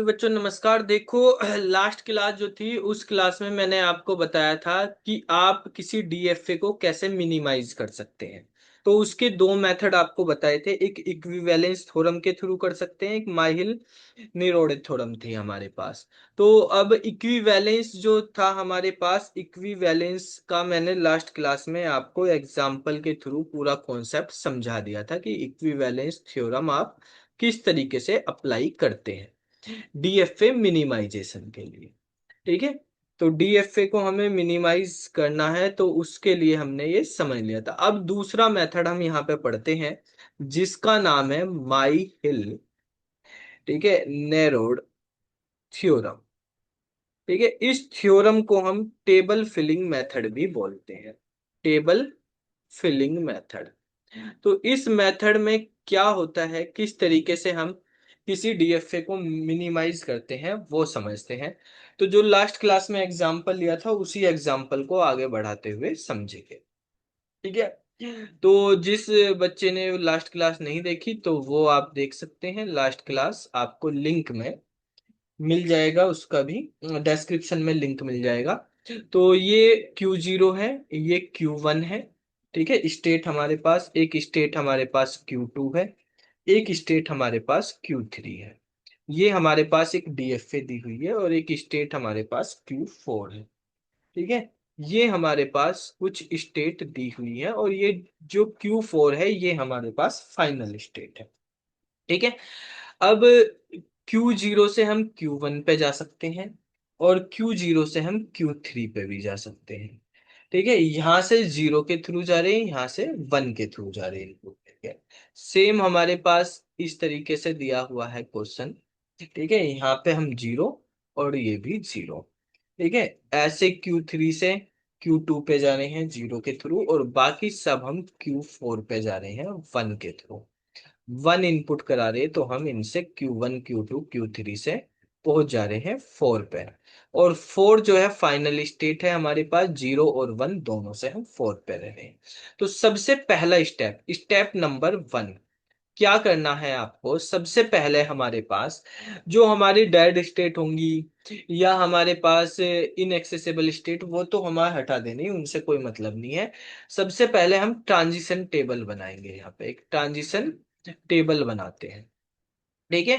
बच्चों नमस्कार। देखो, लास्ट क्लास जो थी उस क्लास में मैंने आपको बताया था कि आप किसी डीएफए को कैसे मिनिमाइज कर सकते हैं। तो उसके दो मेथड आपको बताए थे, एक इक्विवेलेंस थ्योरम के थ्रू कर सकते हैं, एक माइहिल नीरोड थ्योरम थी हमारे पास। तो अब इक्विवेलेंस जो था हमारे पास, इक्विवेलेंस का मैंने लास्ट क्लास में आपको एग्जाम्पल के थ्रू पूरा कॉन्सेप्ट समझा दिया था कि इक्विवेलेंस थ्योरम आप किस तरीके से अप्लाई करते हैं डीएफए मिनिमाइजेशन के लिए। ठीक है। तो डीएफए को हमें मिनिमाइज करना है, तो उसके लिए हमने ये समझ लिया था। अब दूसरा मेथड हम यहाँ पे पढ़ते हैं जिसका नाम है माई हिल, ठीक है, नेरोड थ्योरम। ठीक है, इस थ्योरम को हम टेबल फिलिंग मेथड भी बोलते हैं, टेबल फिलिंग मेथड। तो इस मेथड में क्या होता है, किस तरीके से हम किसी डीएफए को मिनिमाइज करते हैं वो समझते हैं। तो जो लास्ट क्लास में एग्जांपल लिया था उसी एग्जांपल को आगे बढ़ाते हुए समझेंगे। ठीक है। तो जिस बच्चे ने लास्ट क्लास नहीं देखी तो वो आप देख सकते हैं, लास्ट क्लास आपको लिंक में मिल जाएगा, उसका भी डिस्क्रिप्शन में लिंक मिल जाएगा। तो ये Q0 है, ये Q1 है। ठीक है, स्टेट हमारे पास, एक स्टेट हमारे पास Q2 है, एक स्टेट हमारे पास Q3 है। ये हमारे पास एक डीएफए दी हुई है और एक स्टेट हमारे पास Q4 है। ठीक है, ये हमारे पास कुछ स्टेट दी हुई है और ये जो Q4 है ये हमारे पास फाइनल स्टेट है। ठीक है। अब Q0 से हम Q1 पे जा सकते हैं और Q0 से हम Q3 पे भी जा सकते हैं। ठीक है, यहाँ से जीरो के थ्रू जा रहे हैं, यहाँ से वन के थ्रू जा रहे हैं। ठीक है, सेम हमारे पास इस तरीके से दिया हुआ है क्वेश्चन। ठीक है, यहाँ पे हम जीरो और ये भी जीरो। ठीक है, ऐसे Q3 से Q2 पे जा रहे हैं जीरो के थ्रू और बाकी सब हम Q4 पे जा रहे हैं वन के थ्रू। वन इनपुट करा रहे हैं तो हम इनसे Q1 Q2 Q3 से पहुंच जा रहे हैं फोर पे। और फोर जो है फाइनल स्टेट है हमारे पास, जीरो और वन दोनों से हम फोर पे रह रहे हैं। तो सबसे पहला स्टेप, स्टेप नंबर वन, क्या करना है आपको। सबसे पहले हमारे पास जो हमारी डेड स्टेट होंगी या हमारे पास इनएक्सेसिबल स्टेट, वो तो हमारे हटा देनी, उनसे कोई मतलब नहीं है। सबसे पहले हम ट्रांजिशन टेबल बनाएंगे, यहाँ पे एक ट्रांजिशन टेबल बनाते हैं। ठीक है।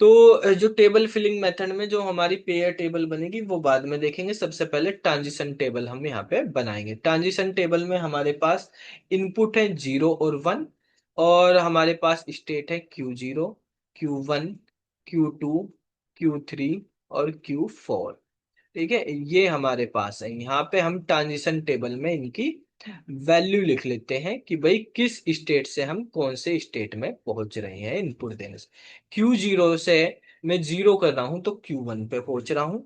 तो जो टेबल फिलिंग मेथड में जो हमारी पेयर टेबल बनेगी वो बाद में देखेंगे। सबसे पहले ट्रांजिशन टेबल हम यहाँ पे बनाएंगे। ट्रांजिशन टेबल में हमारे पास इनपुट है जीरो और वन, और हमारे पास स्टेट है Q0, Q1, Q2, Q3 और Q4। ठीक है, ये हमारे पास है। यहाँ पे हम ट्रांजिशन टेबल में इनकी वैल्यू लिख लेते हैं कि भाई किस स्टेट से हम कौन से स्टेट में पहुंच रहे हैं इनपुट देने से। Q0 से मैं जीरो कर रहा हूं तो Q1 पे पहुंच रहा हूं।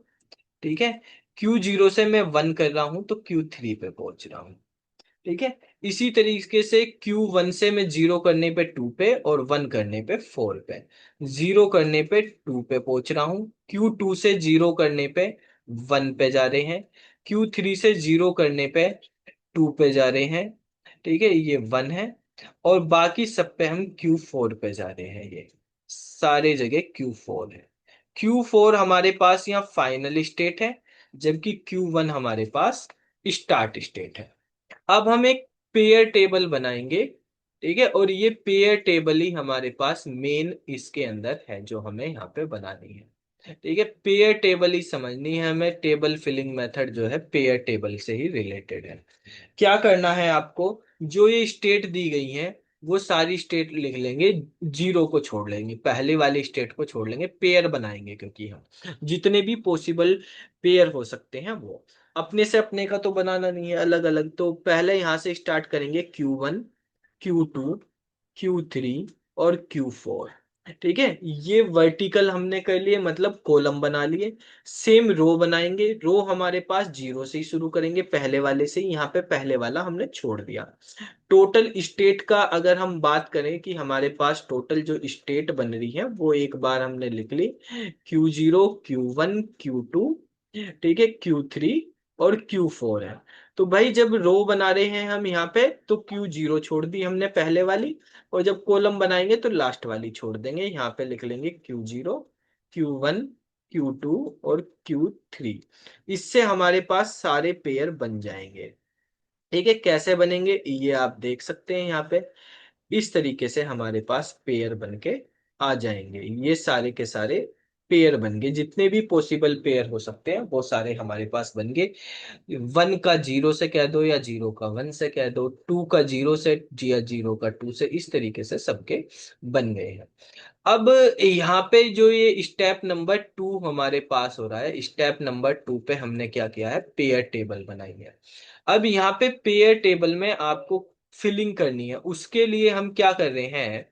ठीक है, Q0 से मैं वन कर रहा हूं तो Q3 पे पहुंच रहा हूं। ठीक है, इसी तरीके से Q1 से मैं जीरो करने पे टू पे और वन करने पे फोर पे, जीरो करने पे टू पे पहुंच रहा हूँ। Q2 से जीरो करने पे वन पे जा रहे हैं। Q3 से जीरो करने पे टू पे जा रहे हैं। ठीक है, ये वन है। और बाकी सब पे हम Q4 पे जा रहे हैं, ये सारे जगह Q4 है। Q4 हमारे पास यहाँ फाइनल स्टेट है, जबकि Q1 हमारे पास स्टार्ट स्टेट है। अब हम एक पेयर टेबल बनाएंगे। ठीक है, और ये पेयर टेबल ही हमारे पास मेन इसके अंदर है जो हमें यहाँ पे बनानी है। ठीक है, पेयर टेबल ही समझनी है हमें। टेबल फिलिंग मेथड जो है पेयर टेबल से ही रिलेटेड है। क्या करना है आपको, जो ये स्टेट दी गई है वो सारी स्टेट लिख लेंगे, जीरो को छोड़ लेंगे, पहले वाली स्टेट को छोड़ लेंगे, पेयर बनाएंगे क्योंकि हम जितने भी पॉसिबल पेयर हो सकते हैं वो। अपने से अपने का तो बनाना नहीं है, अलग अलग। तो पहले यहां से स्टार्ट करेंगे Q1, Q2, Q3 और Q4। ठीक है, ये वर्टिकल हमने कर लिए, मतलब कॉलम बना लिए। सेम रो बनाएंगे, रो हमारे पास जीरो से ही शुरू करेंगे, पहले वाले से ही। यहाँ पे पहले वाला हमने छोड़ दिया। टोटल स्टेट का अगर हम बात करें कि हमारे पास टोटल जो स्टेट बन रही है वो एक बार हमने लिख ली, Q0, Q1, Q2, ठीक है, Q3 और Q4 है। तो भाई जब रो बना रहे हैं हम यहाँ पे तो Q0 छोड़ दी हमने पहले वाली, और जब कॉलम बनाएंगे तो लास्ट वाली छोड़ देंगे। यहाँ पे लिख लेंगे Q0, Q1, Q2 और Q3। इससे हमारे पास सारे पेयर बन जाएंगे। ठीक है, कैसे बनेंगे ये आप देख सकते हैं यहाँ पे। इस तरीके से हमारे पास पेयर बन के आ जाएंगे। ये सारे के सारे पेयर बन गए, जितने भी पॉसिबल पेयर हो सकते हैं वो सारे हमारे पास बन गए। 1 का 0 से कह दो, या 0 का 1 से कह दो, 2 का 0 से, या 0 का 2 से, इस तरीके से सबके बन गए हैं। अब यहाँ पे जो ये स्टेप नंबर 2 हमारे पास हो रहा है, स्टेप नंबर 2 पे हमने क्या किया है, पेयर टेबल बनाई है। अब यहाँ पे पेयर टेबल में आपको फिलिंग करनी है। उसके लिए हम क्या कर रहे हैं,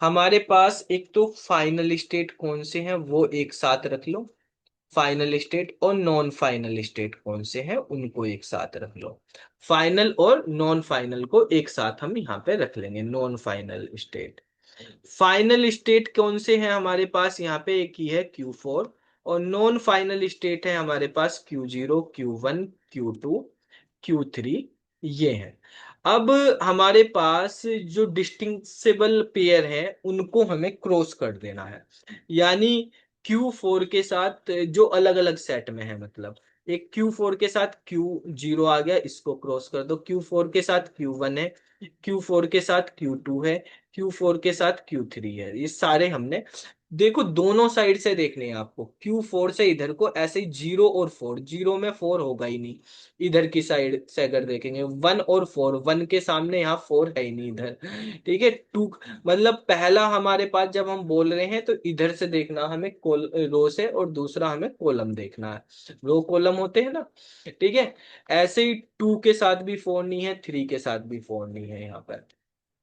हमारे पास एक तो फाइनल स्टेट कौन से हैं वो एक साथ रख लो, फाइनल स्टेट और नॉन फाइनल स्टेट कौन से हैं उनको एक साथ रख लो। फाइनल और नॉन फाइनल को एक साथ हम यहाँ पे रख लेंगे, non final state. Final state कौन से हैं हमारे पास, यहाँ पे एक ही है Q4, और नॉन फाइनल स्टेट है हमारे पास Q0, Q1, Q2, Q3, ये हैं। अब हमारे पास जो डिस्टिंग्विशेबल पेयर हैं उनको हमें क्रॉस कर देना है। यानी Q4 के साथ जो अलग अलग सेट में है, मतलब एक Q4 के साथ Q0 आ गया, इसको क्रॉस कर दो। Q4 के साथ Q1 है, Q4 के साथ Q2 है, Q4 के साथ Q3 है। ये सारे हमने, देखो दोनों साइड से देखने हैं आपको। Q4 से इधर को ऐसे ही 0 और 4, 0 में 4 होगा ही नहीं। इधर की साइड से अगर देखेंगे 1 और 4, 1 के सामने यहाँ 4 है ही नहीं इधर। ठीक है, 2, मतलब पहला हमारे पास जब हम बोल रहे हैं तो इधर से देखना हमें रो से, और दूसरा हमें कॉलम देखना है। रो कॉलम होते हैं ना। ठीक है, ऐसे ही 2 के साथ भी 4 नहीं है, 3 के साथ भी 4 नहीं है यहाँ पर।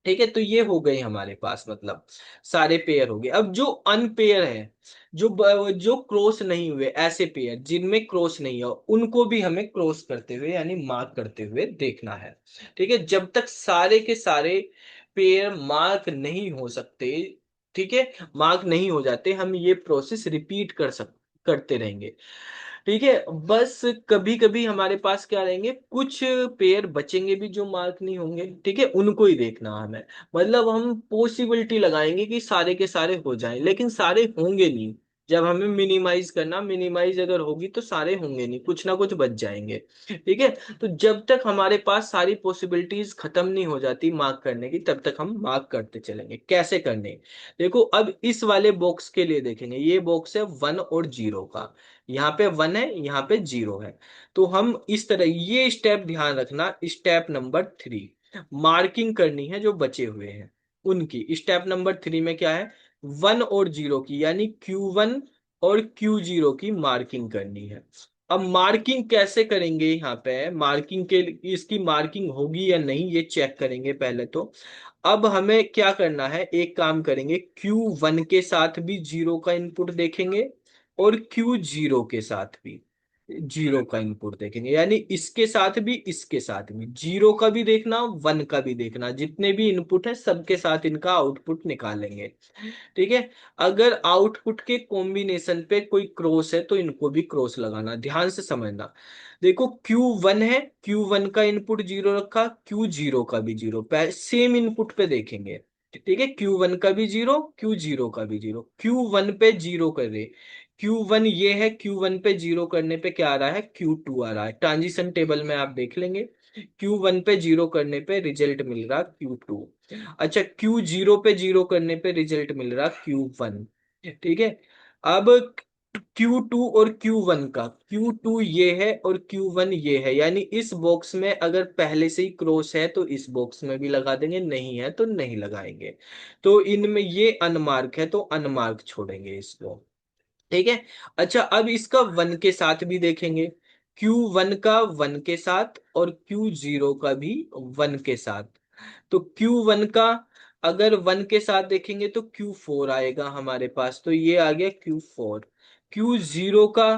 ठीक है, तो ये हो गई हमारे पास, मतलब सारे पेयर हो गए। अब जो अनपेयर है, जो क्रॉस नहीं हुए, ऐसे पेयर जिनमें क्रॉस नहीं है, उनको भी हमें क्रॉस करते हुए यानी मार्क करते हुए देखना है। ठीक है, जब तक सारे के सारे पेयर मार्क नहीं हो सकते, ठीक है, मार्क नहीं हो जाते, हम ये प्रोसेस रिपीट करते रहेंगे। ठीक है, बस कभी कभी हमारे पास क्या रहेंगे, कुछ पेयर बचेंगे भी जो मार्क नहीं होंगे। ठीक है, उनको ही देखना हमें। मतलब हम पॉसिबिलिटी लगाएंगे कि सारे के सारे हो जाएं, लेकिन सारे होंगे नहीं। जब हमें मिनिमाइज करना, मिनिमाइज अगर होगी तो सारे होंगे नहीं, कुछ ना कुछ बच जाएंगे। ठीक है, तो जब तक हमारे पास सारी पॉसिबिलिटीज खत्म नहीं हो जाती मार्क करने की, तब तक हम मार्क करते चलेंगे। कैसे करने, देखो अब इस वाले बॉक्स के लिए देखेंगे, ये बॉक्स है 1 और 0 का। यहाँ पे 1 है, यहाँ पे 0 है। तो हम इस तरह, ये स्टेप ध्यान रखना, स्टेप नंबर 3, मार्किंग करनी है जो बचे हुए हैं उनकी। स्टेप नंबर 3 में क्या है, 1 और 0 की, यानी Q1 और Q0 की मार्किंग करनी है। अब मार्किंग कैसे करेंगे, यहाँ पे मार्किंग के, इसकी मार्किंग होगी या नहीं ये चेक करेंगे पहले तो। अब हमें क्या करना है, एक काम करेंगे, Q1 के साथ भी 0 का इनपुट देखेंगे, और Q0 के साथ भी 0 का इनपुट देखेंगे। यानी इसके साथ भी, इसके साथ भी, 0 का भी देखना, 1 का भी देखना, जितने भी इनपुट है सबके साथ इनका आउटपुट निकालेंगे। ठीक है, अगर आउटपुट के कॉम्बिनेशन पे कोई क्रॉस है तो इनको भी क्रॉस लगाना, ध्यान से समझना। देखो Q1 है, Q1 का इनपुट 0 रखा, Q0 का भी 0, सेम इनपुट पे देखेंगे। ठीक है, Q1 का भी 0, Q0 का भी 0, Q1 पे 0 कर रहे, Q1 ये है, Q1 पे 0 करने पे क्या आ रहा है, Q2 आ रहा है। ट्रांजिशन टेबल में आप देख लेंगे, Q1 पे 0 करने पे रिजल्ट मिल रहा Q2। अच्छा, Q0 पे 0 करने पे रिजल्ट मिल रहा Q1। ठीक है, अब Q2 और Q1 का, Q2 ये है और Q1 ये है, यानी इस बॉक्स में अगर पहले से ही क्रॉस है तो इस बॉक्स में भी लगा देंगे, नहीं है तो नहीं लगाएंगे। तो इनमें ये अनमार्क है तो अनमार्क छोड़ेंगे इसको। ठीक है, अच्छा अब इसका 1 के साथ भी देखेंगे, Q1 का 1 के साथ और Q0 का भी 1 के साथ। तो Q1 का अगर 1 के साथ देखेंगे तो Q4 आएगा हमारे पास, तो ये आ गया Q4। Q0 का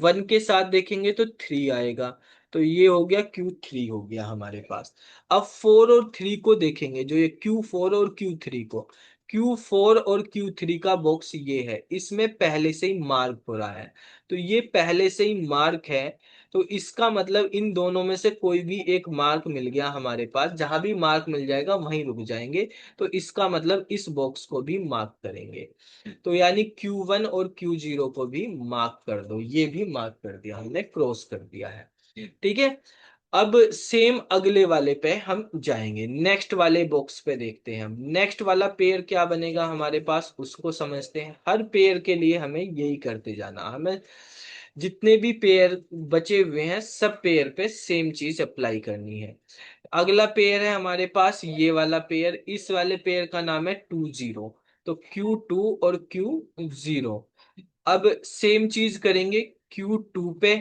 1 के साथ देखेंगे तो 3 आएगा, तो ये हो गया Q3 हो गया हमारे पास। अब 4 और 3 को देखेंगे, जो ये Q4 और Q3 को, Q4 और Q3 का बॉक्स ये है, इसमें पहले से ही मार्क हो रहा है। तो ये पहले से ही मार्क है, तो इसका मतलब इन दोनों में से कोई भी एक मार्क मिल गया हमारे पास, जहां भी मार्क मिल जाएगा वहीं रुक जाएंगे। तो इसका मतलब इस बॉक्स को भी मार्क करेंगे। तो यानी Q1 और Q0 को भी मार्क कर दो, ये भी मार्क कर दिया हमने, क्रॉस कर दिया है। ठीक है। अब सेम अगले वाले पे हम जाएंगे, नेक्स्ट वाले बॉक्स पे देखते हैं हम नेक्स्ट वाला पेयर क्या बनेगा हमारे पास, उसको समझते हैं। हर पेयर के लिए हमें यही करते जाना, हमें जितने भी पेयर बचे हुए हैं सब पेयर पे सेम चीज अप्लाई करनी है। अगला पेयर है हमारे पास ये वाला पेयर, इस वाले पेयर का नाम है 2 0। तो Q2 और Q0, अब सेम चीज करेंगे। Q2 पे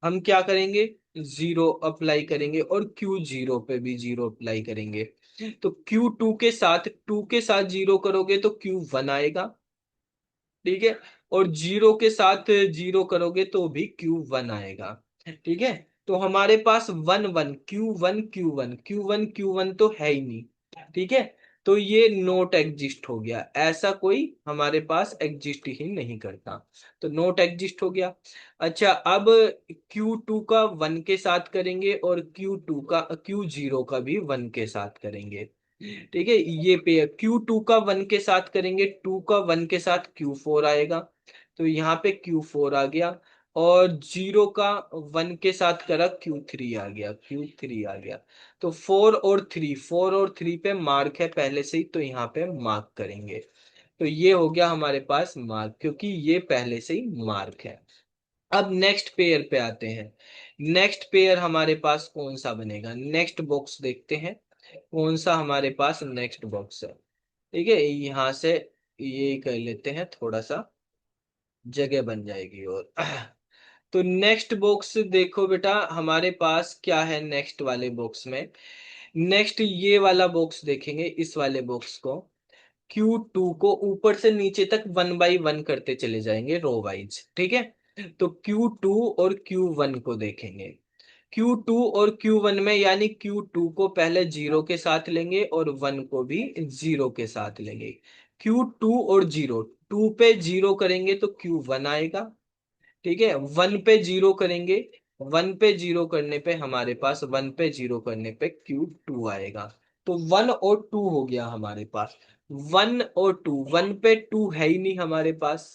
हम क्या करेंगे, 0 अप्लाई करेंगे, और Q0 पे भी 0 अप्लाई करेंगे। तो Q2 के साथ 2 के साथ 0 करोगे तो Q1 आएगा। ठीक है। और 0 के साथ 0 करोगे तो भी Q1 आएगा। ठीक है। तो हमारे पास 1 1 Q1 Q1 Q1 तो है ही नहीं। ठीक है। तो ये नोट एग्जिस्ट हो गया, ऐसा कोई हमारे पास एग्जिस्ट ही नहीं करता। तो नोट एग्जिस्ट हो गया। अच्छा, अब Q2 का 1 के साथ करेंगे, और Q0 का भी 1 के साथ करेंगे। ठीक है। ये पे Q2 का 1 के साथ करेंगे, 2 का 1 के साथ Q4 आएगा। तो यहाँ पे Q4 आ गया। और 0 का 1 के साथ करा, Q3 आ गया, Q3 आ गया। तो 4 और 3 पे मार्क है पहले से ही, तो यहाँ पे मार्क करेंगे। तो ये हो गया हमारे पास मार्क, क्योंकि ये पहले से ही मार्क है। अब नेक्स्ट पेयर पे आते हैं। नेक्स्ट पेयर हमारे पास कौन सा बनेगा, नेक्स्ट बॉक्स देखते हैं कौन सा हमारे पास नेक्स्ट बॉक्स है। ठीक है, यहाँ से ये कर लेते हैं, थोड़ा सा जगह बन जाएगी। और तो नेक्स्ट बॉक्स देखो बेटा, हमारे पास क्या है नेक्स्ट वाले बॉक्स में। नेक्स्ट ये वाला बॉक्स देखेंगे, इस वाले बॉक्स को Q2 को ऊपर से नीचे तक 1 बाई 1 करते चले जाएंगे, रो वाइज। ठीक है। तो Q2 और Q1 को देखेंगे। Q2 और Q1 में, यानी Q2 को पहले 0 के साथ लेंगे और 1 को भी 0 के साथ लेंगे। Q2 और 0, 2 पे 0 करेंगे तो Q1 आएगा। ठीक है। 1 पे 0 करेंगे, 1 पे 0 करने पे हमारे पास 1 पे 0 करने पे Q2 आएगा। तो 1 और 2 हो गया हमारे पास। 1 और 2, 1 पे 2 है ही नहीं हमारे पास।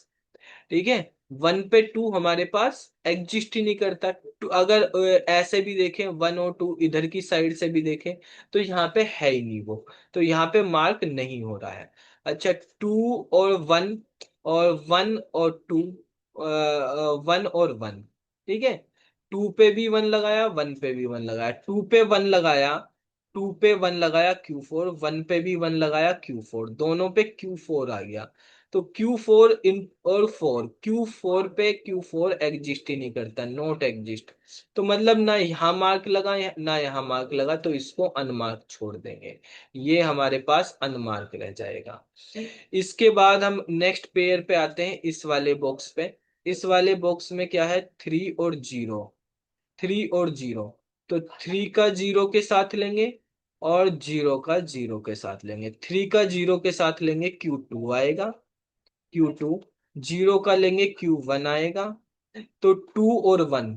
ठीक है। 1 पे 2 हमारे पास एग्जिस्ट ही नहीं करता। अगर ऐसे भी देखें, 1 और 2 इधर की साइड से भी देखें, तो यहाँ पे है ही नहीं वो। तो यहाँ पे मार्क नहीं हो रहा है। अच्छा, 2 और 1, और 1 और 2, 1 और 1। ठीक है। 2 पे भी 1 लगाया, 1 पे भी 1 लगाया, 2 पे 1 लगाया, 2 पे 1 लगाया Q4, 1 पे भी 1 लगाया Q4, दोनों पे Q4 आ गया। तो Q4 इन और 4, Q4 पे Q4 एग्जिस्ट ही नहीं करता, नॉट एग्जिस्ट। तो मतलब ना यहाँ मार्क लगा ना यहाँ मार्क लगा, तो इसको अनमार्क छोड़ देंगे। ये हमारे पास अनमार्क रह जाएगा। इसके बाद हम नेक्स्ट पेयर पे आते हैं, इस वाले बॉक्स पे। इस वाले बॉक्स में क्या है, 3 और 0, 3 और 0। तो 3 का 0 के साथ लेंगे, और 0 का 0 के साथ लेंगे। 3 का 0 के साथ लेंगे, Q2 आएगा। Q2, 0 का लेंगे, Q1 आएगा। तो 2 और 1,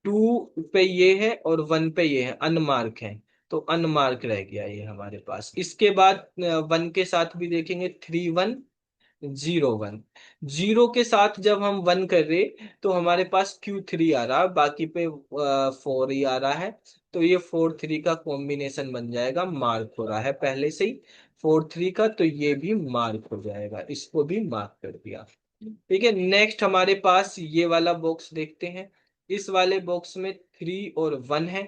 2 पे ये है और 1 पे ये है, अनमार्क है। तो अनमार्क रह गया ये हमारे पास। इसके बाद 1 के साथ भी देखेंगे, 3 1 0 1। 0 के साथ जब हम 1 कर रहे, तो हमारे पास Q3 आ रहा, बाकी पे 4 ही आ रहा है। तो ये 4 3 का कॉम्बिनेशन बन जाएगा, मार्क हो रहा है पहले से ही 4 3 का, तो ये भी मार्क हो जाएगा, इसको भी मार्क कर दिया। ठीक है। नेक्स्ट हमारे पास ये वाला बॉक्स देखते हैं। इस वाले बॉक्स में 3 और 1 है।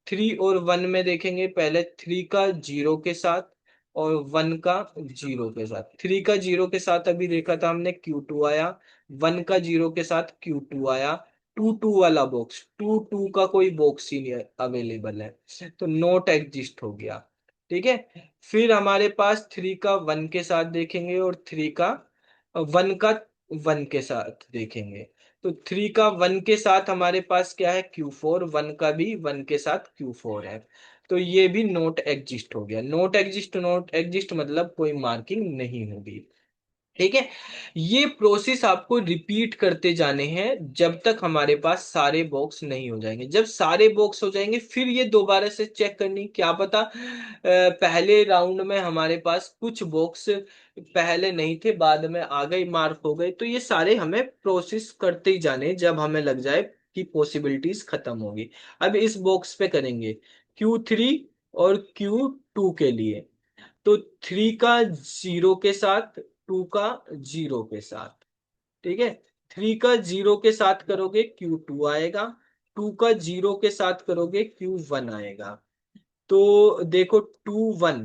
3 और 1 में देखेंगे, पहले 3 का 0 के साथ और 1 का 0 के साथ। 3 का 0 के साथ अभी देखा था हमने, Q2 आया। 1 का 0 के साथ Q2 आया। 2 2 वाला बॉक्स, 2 2 का कोई बॉक्स ही नहीं अवेलेबल है, तो नोट एग्जिस्ट हो गया। ठीक है। फिर हमारे पास 3 का 1 के साथ देखेंगे, और 3 का 1 का 1 के साथ देखेंगे। तो 3 का 1 के साथ हमारे पास क्या है, Q4, 1 का भी 1 के साथ Q4 है। तो ये भी नोट एग्जिस्ट हो गया। नोट एग्जिस्ट मतलब कोई मार्किंग नहीं होगी। ठीक है। ये प्रोसेस आपको रिपीट करते जाने हैं जब तक हमारे पास सारे बॉक्स नहीं हो जाएंगे। जब सारे बॉक्स हो जाएंगे फिर ये दोबारा से चेक करनी, क्या पता पहले राउंड में हमारे पास कुछ बॉक्स पहले नहीं थे, बाद में आ गए, मार्क हो गए। तो ये सारे हमें प्रोसेस करते ही जाने जब हमें लग जाए कि पॉसिबिलिटीज खत्म होगी। अब इस बॉक्स पे करेंगे Q3 और Q2 के लिए। तो 3 का 0 के साथ, 2 का 0 के साथ। ठीक है। 3 का 0 के साथ करोगे Q2 आएगा, 2 का 0 के साथ करोगे Q1 आएगा। तो देखो 2 1,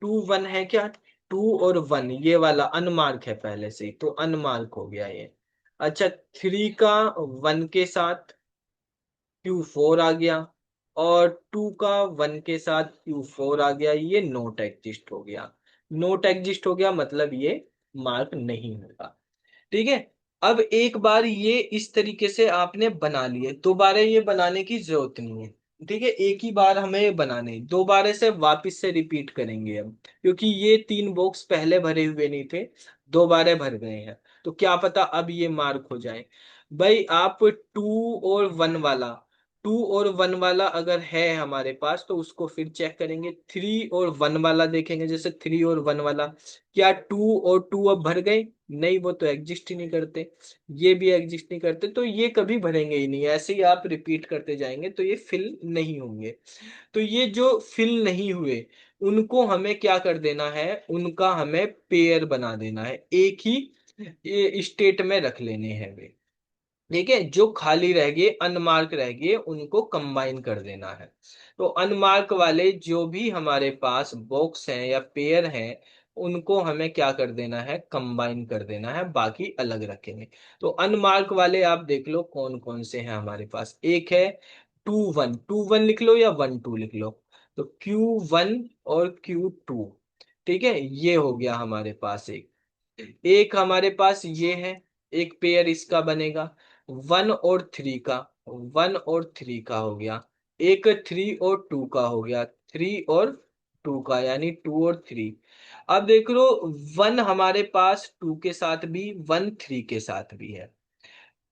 2 1 है क्या? 2 और 1 ये वाला अनमार्क है पहले से ही, तो अनमार्क हो गया ये। अच्छा, 3 का 1 के साथ Q4 आ गया, और 2 का 1 के साथ Q4 आ गया, ये नोट एग्जिस्ट हो गया। नोट एग्जिस्ट हो गया मतलब ये मार्क नहीं होगा। ठीक है। अब एक बार ये इस तरीके से आपने बना लिए, दोबारा ये बनाने की जरूरत नहीं है। ठीक है, एक ही बार हमें ये बनाने, दोबारा से वापस से रिपीट करेंगे हम, क्योंकि ये 3 बॉक्स पहले भरे हुए नहीं थे, दोबारा भर गए हैं। तो क्या पता अब ये मार्क हो जाए। भाई आप 2 और 1 वाला अगर है हमारे पास तो उसको फिर चेक करेंगे। 3 और 1 वाला देखेंगे, जैसे 3 और 1 वाला, क्या 2 और 2 अब भर गए? नहीं, वो तो एग्जिस्ट ही नहीं करते। ये भी एग्जिस्ट नहीं करते, तो ये कभी भरेंगे ही नहीं। ऐसे ही आप रिपीट करते जाएंगे तो ये फिल नहीं होंगे। तो ये जो फिल नहीं हुए उनको हमें क्या कर देना है, उनका हमें पेयर बना देना है, एक ही स्टेट में रख लेने हैं वे। ठीक है, जो खाली रह गए, अनमार्क रह गए, उनको कंबाइन कर देना है। तो अनमार्क वाले जो भी हमारे पास बॉक्स हैं या पेयर हैं, उनको हमें क्या कर देना है, कंबाइन कर देना है, बाकी अलग रखेंगे। तो अनमार्क वाले आप देख लो कौन कौन से हैं हमारे पास। एक है 2 1, 2 1 लिख लो या 1 2 लिख लो। तो Q1 और Q2। ठीक है, ये हो गया हमारे पास एक। एक हमारे पास ये है, एक पेयर इसका बनेगा। 1 और 3 का, 1 और 3 का हो गया। एक 3 और 2 का हो गया, 3 और 2 का, यानी 2 और 3। अब देख लो, 1 हमारे पास 2 के साथ भी, 1 3 के साथ भी है।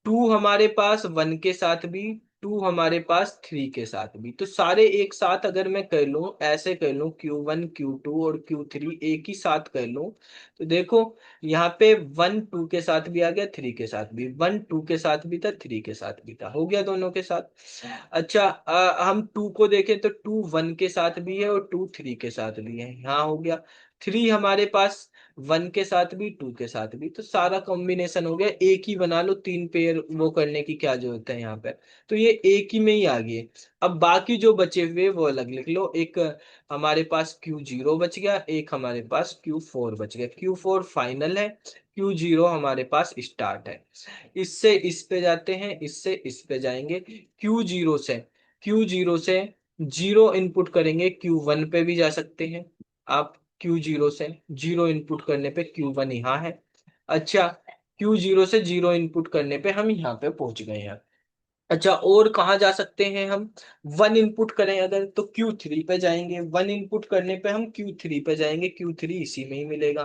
2 हमारे पास 1 के साथ भी, 2 हमारे पास 3 के साथ भी। तो सारे एक साथ अगर मैं कर लूं, ऐसे कर लूं, Q1 Q2 और Q3 एक ही साथ कर लूं, तो देखो यहाँ पे 1 2 के साथ भी आ गया, 3 के साथ भी, 1 2 के साथ भी था, 3 के साथ भी था, हो गया दोनों के साथ। अच्छा, हम 2 को देखें तो 2 1 के साथ भी है और 2 3 के साथ भी है, यहाँ हो गया। 3 हमारे पास 1 के साथ भी, 2 के साथ भी, तो सारा कॉम्बिनेशन हो गया। एक ही बना लो, 3 पेयर वो करने की क्या जरूरत है यहाँ पे। तो ये एक ही में ही आ गए। अब बाकी जो बचे हुए वो अलग लिख लो। एक हमारे पास Q0 बच गया, एक हमारे पास Q4 बच गया। Q4 फाइनल है, Q0 हमारे पास स्टार्ट है। इससे इस पे जाते हैं, इससे इस पे जाएंगे। Q0 से 0 इनपुट करेंगे, Q1 पे भी जा सकते हैं आप। Q0 से 0 इनपुट करने पे Q1 यहाँ है। अच्छा, Q0 से 0 इनपुट करने पे हम यहाँ पे पहुंच गए हैं। अच्छा, और कहाँ जा सकते हैं हम? 1 इनपुट करें अगर तो Q3 पे जाएंगे, 1 इनपुट करने पे हम Q3 पे जाएंगे, Q3 इसी में ही मिलेगा,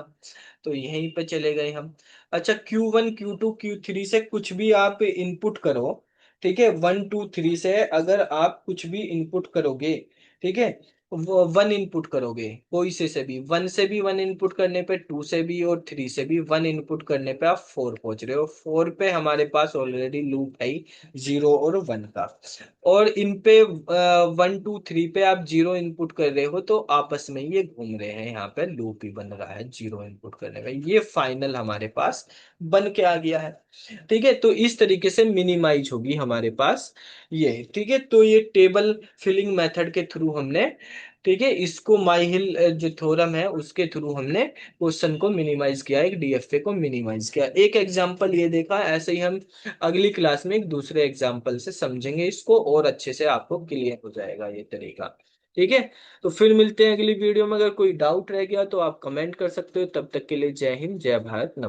तो यहीं पे चले गए हम। अच्छा, Q1 Q2 Q3 से कुछ भी आप इनपुट करो। ठीक है, 1 2 3 से अगर आप कुछ भी इनपुट करोगे, ठीक है, वो 1 इनपुट करोगे कोई से भी, 1 से भी 1 इनपुट करने पे, 2 से भी और 3 से भी 1 इनपुट करने पे आप 4 पहुंच रहे हो। 4 पे हमारे पास ऑलरेडी लूप है 0 और 1 का। और इन पे 1 2 3 पे आप 0 इनपुट कर रहे हो, तो आपस में ये घूम रहे हैं, यहाँ पे लूप ही बन रहा है 0 इनपुट करने का। ये फाइनल हमारे पास बन के आ गया है। ठीक है, तो इस तरीके से मिनिमाइज होगी हमारे पास ये। ठीक है, तो ये टेबल फिलिंग मेथड के थ्रू हमने, ठीक है, इसको माई हिल जो थ्योरम है उसके थ्रू हमने क्वेश्चन को मिनिमाइज किया, एक डीएफए को मिनिमाइज किया। एक एग्जांपल ये देखा, ऐसे ही हम अगली क्लास में एक दूसरे एग्जाम्पल से समझेंगे इसको, और अच्छे से आपको क्लियर हो जाएगा ये तरीका। ठीक है, तो फिर मिलते हैं अगली वीडियो में। अगर कोई डाउट रह गया तो आप कमेंट कर सकते हो। तब तक के लिए जय हिंद, जय भारत, नमस्कार।